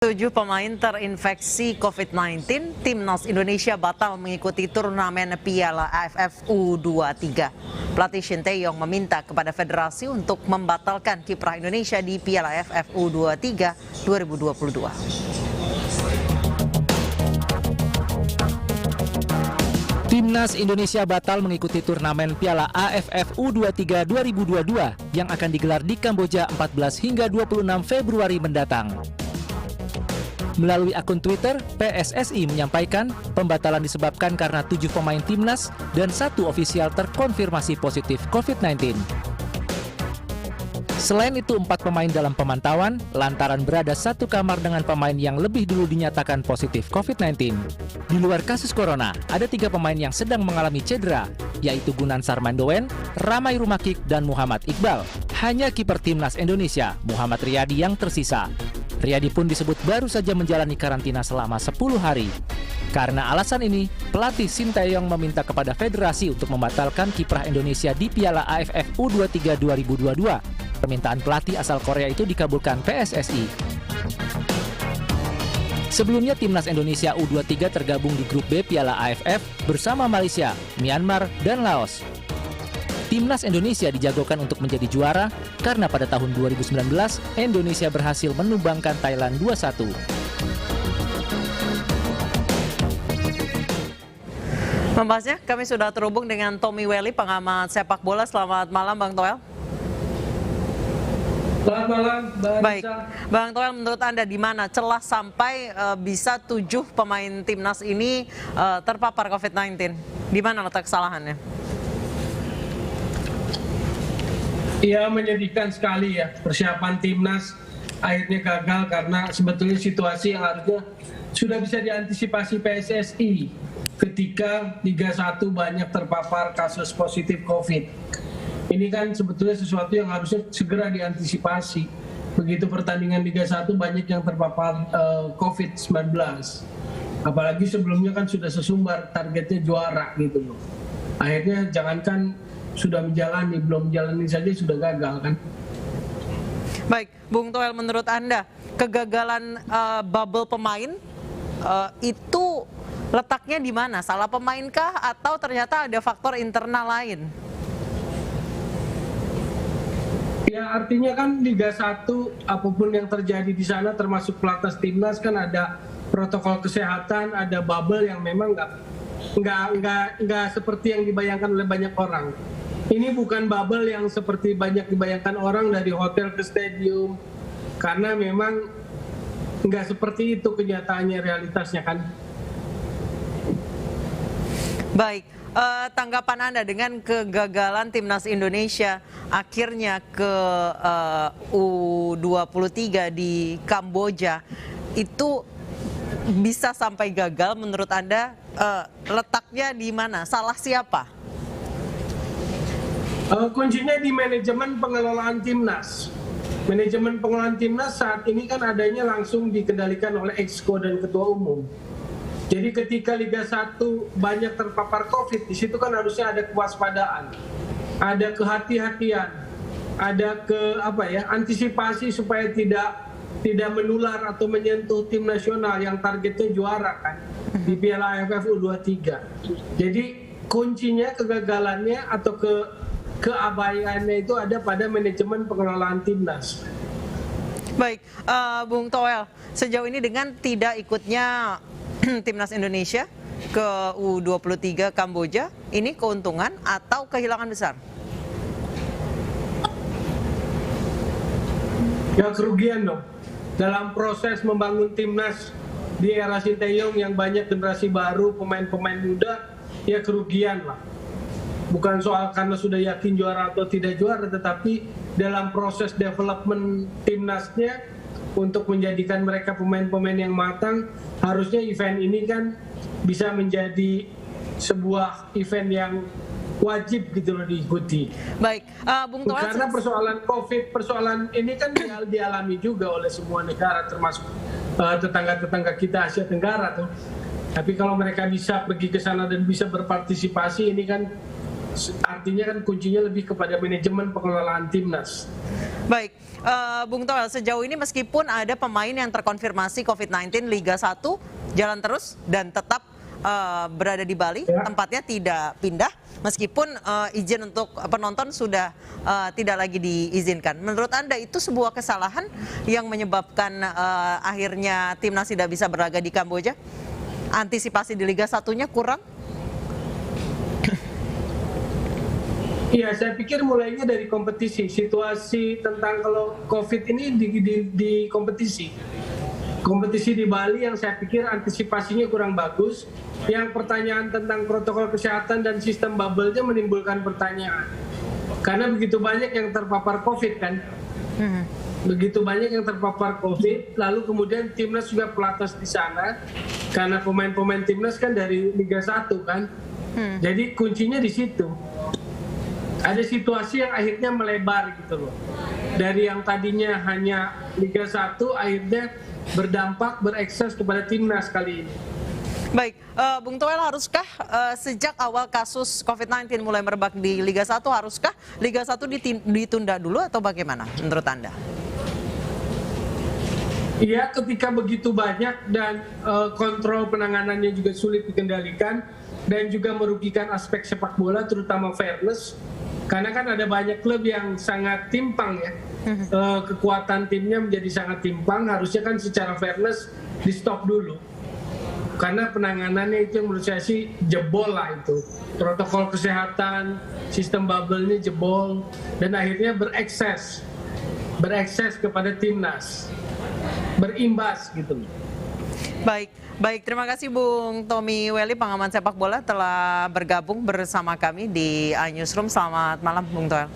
7 pemain terinfeksi COVID-19, Timnas Indonesia batal mengikuti turnamen Piala AFF U23. Pelatih Shin Tae-yong meminta kepada federasi untuk membatalkan kiprah Indonesia di Piala AFF U23 2022. Timnas Indonesia batal mengikuti turnamen Piala AFF U23 2022 yang akan digelar di Kamboja 14 hingga 26 Februari mendatang. Melalui akun Twitter, PSSI menyampaikan pembatalan disebabkan karena 7 pemain timnas dan 1 ofisial terkonfirmasi positif COVID-19. Selain itu, 4 pemain dalam pemantauan lantaran berada satu kamar dengan pemain yang lebih dulu dinyatakan positif COVID-19. Di luar kasus corona, ada 3 pemain yang sedang mengalami cedera, yaitu Gunan Sarmandoen, Ramai Rumakik, dan Muhammad Iqbal. Hanya kiper timnas Indonesia, Muhammad Riyadi, yang tersisa. Riyadi pun disebut baru saja menjalani karantina selama 10 hari. Karena alasan ini, pelatih Shin Tae-yong meminta kepada federasi untuk membatalkan kiprah Indonesia di Piala AFF U23 2022. Permintaan pelatih asal Korea itu dikabulkan PSSI. Sebelumnya timnas Indonesia U23 tergabung di grup B Piala AFF bersama Malaysia, Myanmar, dan Laos. Timnas Indonesia dijagokan untuk menjadi juara karena pada tahun 2019 Indonesia berhasil menumbangkan Thailand 2-1. Membahasnya, kami sudah terhubung dengan Tommy Welly, pengamat sepak bola. Selamat malam, Bang Toel. Selamat malam, Mbak Baik, Anissa. Bang Toel, menurut Anda di mana celah sampai bisa 7 pemain timnas ini terpapar COVID-19? Di mana letak kesalahannya? Iya, menyedihkan sekali ya, persiapan timnas akhirnya gagal karena sebetulnya situasi yang harusnya sudah bisa diantisipasi PSSI ketika Liga 1 banyak terpapar kasus positif COVID. Ini kan sebetulnya sesuatu yang harusnya segera diantisipasi. Begitu pertandingan Liga 1 banyak yang terpapar COVID-19. Apalagi sebelumnya kan sudah sesumbar targetnya juara gitu loh. Akhirnya jangankan sudah menjalani, belum menjalani saja sudah gagal kan. Baik, Bung Toel, menurut Anda kegagalan bubble pemain itu letaknya di mana? Salah pemainkah atau ternyata ada faktor internal lain? Ya, artinya kan Liga 1 apapun yang terjadi di sana termasuk pelatnas timnas kan ada protokol kesehatan, ada bubble yang memang nggak seperti yang dibayangkan oleh banyak orang. Ini bukan bubble yang seperti banyak dibayangkan orang dari hotel ke stadium, karena memang nggak seperti itu kenyataannya, realitasnya kan. Baik, tanggapan Anda dengan kegagalan timnas Indonesia akhirnya ke U23 di Kamboja, itu bisa sampai gagal menurut Anda, letaknya di mana? Salah siapa? Kuncinya di manajemen pengelolaan timnas. Manajemen pengelolaan timnas saat ini kan adanya langsung dikendalikan oleh Exco dan Ketua Umum. Jadi ketika Liga 1 banyak terpapar COVID, di situ kan harusnya ada kewaspadaan, ada kehati-hatian, ada antisipasi supaya tidak menular atau menyentuh tim nasional yang targetnya juara kan di Piala AFF U23. Jadi kuncinya kegagalannya atau keabaiannya itu ada pada manajemen pengelolaan timnas. Baik, Bung Toel, sejauh ini dengan tidak ikutnya timnas Indonesia ke U23 Kamboja, ini keuntungan atau kehilangan besar? Ya, kerugian dong. Dalam proses membangun timnas di era Shin Tae-yong yang banyak generasi baru, pemain-pemain muda, ya kerugian lah. Bukan soal karena sudah yakin juara atau tidak juara, tetapi dalam proses development timnasnya untuk menjadikan mereka pemain-pemain yang matang, harusnya event ini kan bisa menjadi sebuah event yang wajib gitu loh diikuti. Baik, Bung Toel. Karena persoalan COVID, persoalan ini kan dialami juga oleh semua negara, termasuk tetangga-tetangga kita Asia Tenggara tuh. Tapi kalau mereka bisa pergi ke sana dan bisa berpartisipasi, ini kan artinya kan kuncinya lebih kepada manajemen pengelolaan timnas. Baik, Bung Toel, sejauh ini meskipun ada pemain yang terkonfirmasi COVID-19 Liga 1 jalan terus dan tetap berada di Bali, tempatnya tidak pindah, meskipun izin untuk penonton sudah tidak lagi diizinkan. Menurut Anda itu sebuah kesalahan yang menyebabkan akhirnya timnas tidak bisa berlaga di Kamboja? Antisipasi di Liga 1-nya kurang? Iya, saya pikir mulainya dari kompetisi. Situasi tentang kalau COVID ini di kompetisi. Kompetisi di Bali yang saya pikir antisipasinya kurang bagus. Yang pertanyaan tentang protokol kesehatan dan sistem bubble-nya menimbulkan pertanyaan. Karena begitu banyak yang terpapar COVID kan. Begitu banyak yang terpapar COVID, lalu kemudian timnas juga pelatas di sana. Karena pemain-pemain timnas kan dari Liga 1 kan. Jadi kuncinya di situ. Ada situasi yang akhirnya melebar gitu loh. Dari yang tadinya hanya Liga 1 akhirnya berdampak, berekses kepada timnas kali ini. Baik, Bung Toel, haruskah sejak awal kasus COVID-19 mulai merebak di Liga 1, haruskah Liga 1 ditunda dulu atau bagaimana menurut Anda? Iya, ketika begitu banyak dan kontrol penanganannya juga sulit dikendalikan dan juga merugikan aspek sepak bola terutama fairness. Karena kan ada banyak klub yang sangat timpang ya, kekuatan timnya menjadi sangat timpang, harusnya kan secara fairness di stop dulu. Karena penanganannya itu yang menurut saya sih jebol lah itu. Protokol kesehatan, sistem bubble-nya jebol, dan akhirnya berekses kepada timnas, berimbas gitu. Baik, terima kasih Bung Tommy Welly, pengamat sepak bola telah bergabung bersama kami di iNewsroom. Selamat malam Bung Toel.